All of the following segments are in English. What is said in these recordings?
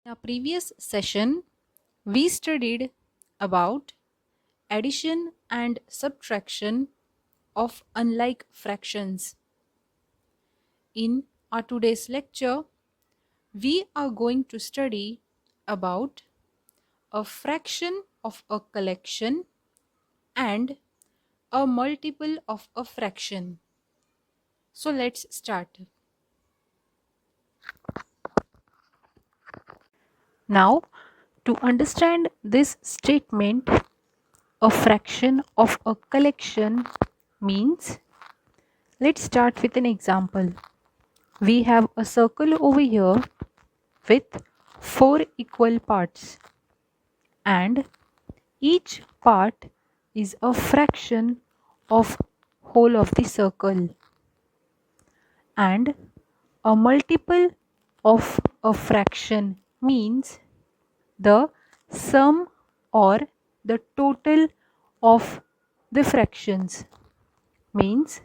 In a previous session, we studied about addition and subtraction of unlike fractions. In our today's lecture, we are going to study about a fraction of a collection and a multiple of a fraction. So let's start. Now, to understand this statement, a fraction of a collection means, let's start with an example. We have a circle over here with 4 equal parts, and each part is a fraction of whole of the circle, and a multiple of a fraction means the sum or the total of the fractions, means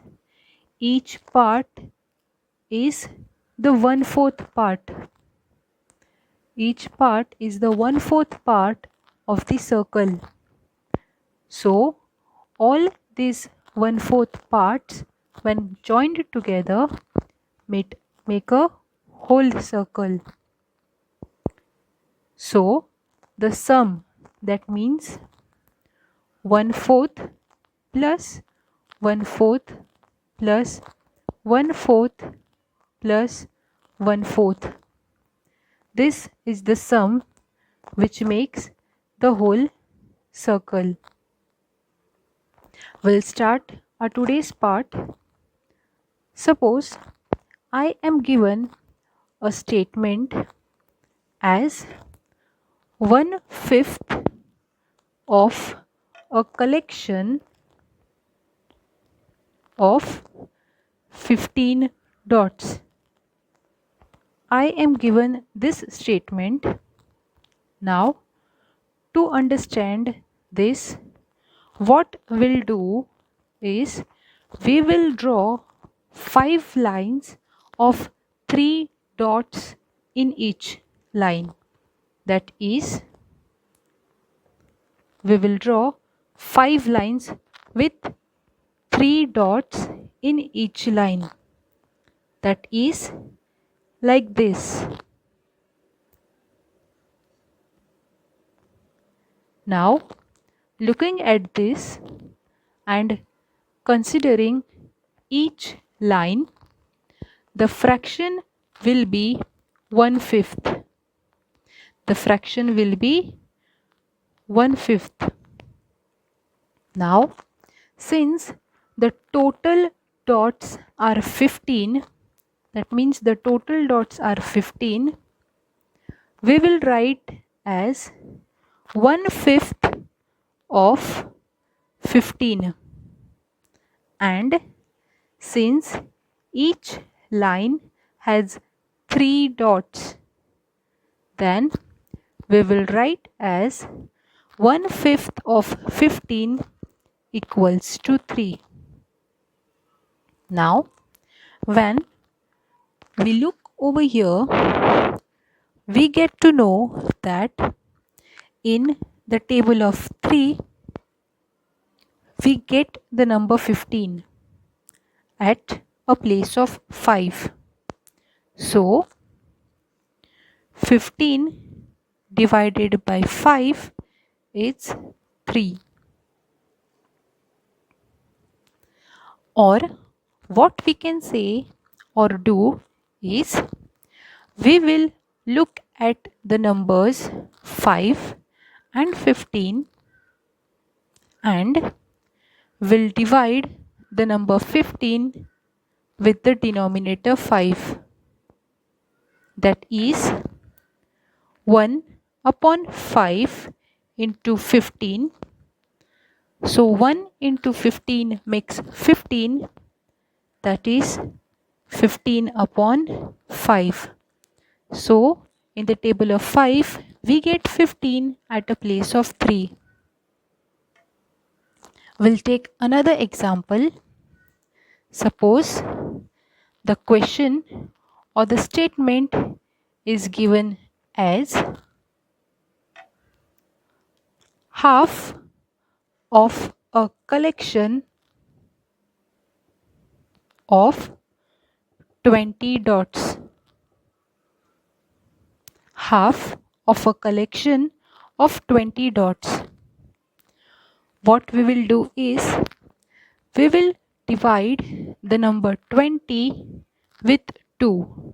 each part is the 1/4 part. Each part is the 1/4 part of the circle. So all these 1/4 parts when joined together make a whole circle. So the sum, that means 1/4 plus 1/4 plus 1/4 plus 1/4. This is the sum which makes the whole circle. We'll start our today's part. Suppose I am given a statement as 1/5 of a collection of 15 dots. I am given this statement. Now, to understand this, what we'll do is we will draw 5 lines of 3 dots in each line. That is, we will draw 5 lines with 3 dots in each line. That is like this. Now, looking at this and considering each line, the fraction will be 1/5. The fraction will be 1/5. Now, since the total dots are 15, that means the total dots are 15, we will write as 1/5 of 15. And since each line has 3 dots, then we will write as 1/5 of 15 equals to 3. Now, when we look over here, we get to know that in the table of 3, we get the number 15 at a place of 5. So, 15 divided by 5 is 3. Or what we can say or do is we will look at the numbers 5 and 15 and will divide the number 15 with the denominator 5. That is 1 upon 5 into 15. So 1 into 15 makes 15, that is 15 upon 5. So in the table of 5, we get 15 at a place of 3. We'll take another example. Suppose the question or the statement is given as half of a collection of 20 dots. Half of a collection of 20 dots. What we will do is we will divide the number 20 with 2.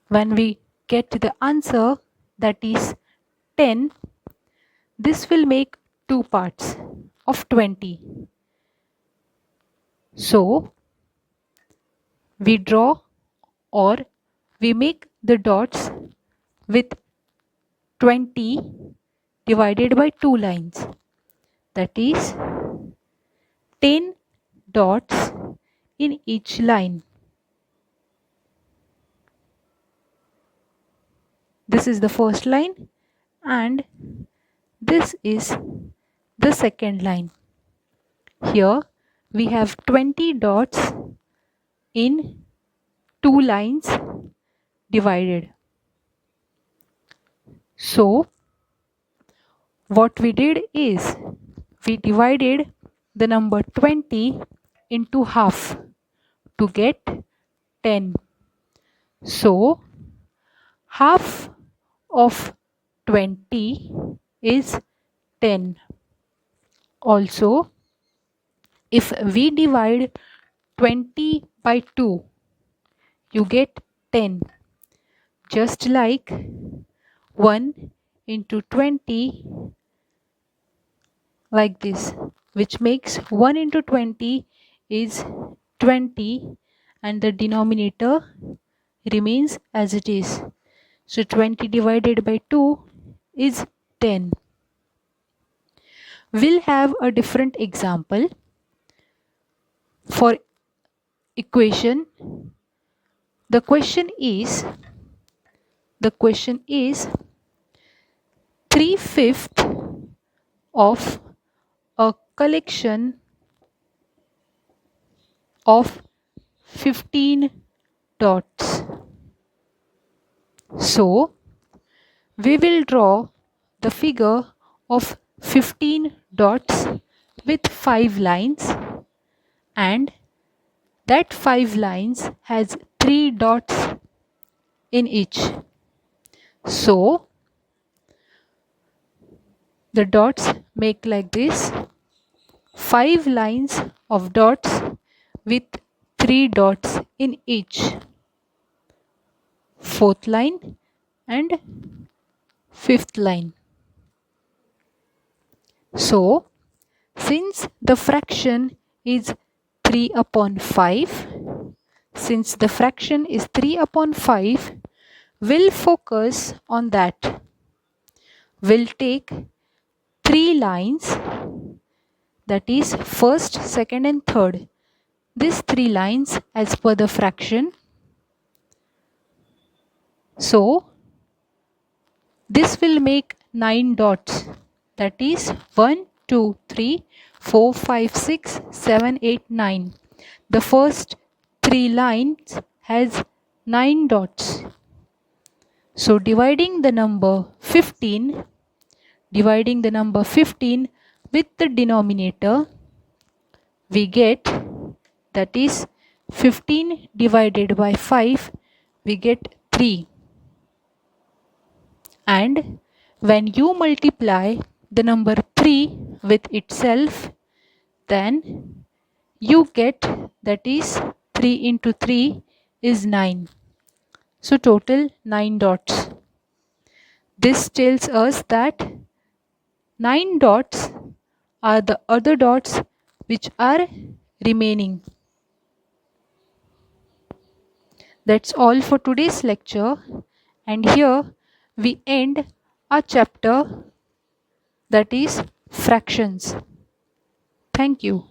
When we get the answer, that is 10, this will make 2 parts of 20. So we draw or we make the dots with 20 divided by 2 lines. That is 10 dots in each line. This is the first line and this is the second line. Here we have 20 dots in 2 lines divided. So what we did is we divided the number 20 into half to get 10. So half of 20 is 10. Also, if we divide 20 by 2, you get 10. Just like 1 into 20 like this, which makes 1 into 20 is 20 and the denominator remains as it is. So 20 divided by 2 is 10. We'll have a different example for equation. The question is 3/5 of a collection of 15 dots. So we will draw the figure of 15 dots with 5 lines, and that 5 lines has 3 dots in each. So the dots make like this: 5 lines of dots with 3 dots in each. Fourth line and fifth line. So since the fraction is 3 upon 5, we'll focus on that. We'll take 3 lines, that is first, second and third. These 3 lines as per the fraction. So this will make 9 dots, that is 1, 2, 3, 4, 5, 6, 7, 8, 9. The first 3 lines has 9 dots. So dividing the number 15 with the denominator, we get, that is 15 divided by 5, we get 3. And when you multiply the number 3 with itself, then you get, that is 3 into 3 is 9. So total 9 dots. This tells us that 9 dots are the other dots which are remaining. That's all for today's lecture, and here we end our chapter, that is fractions. Thank you.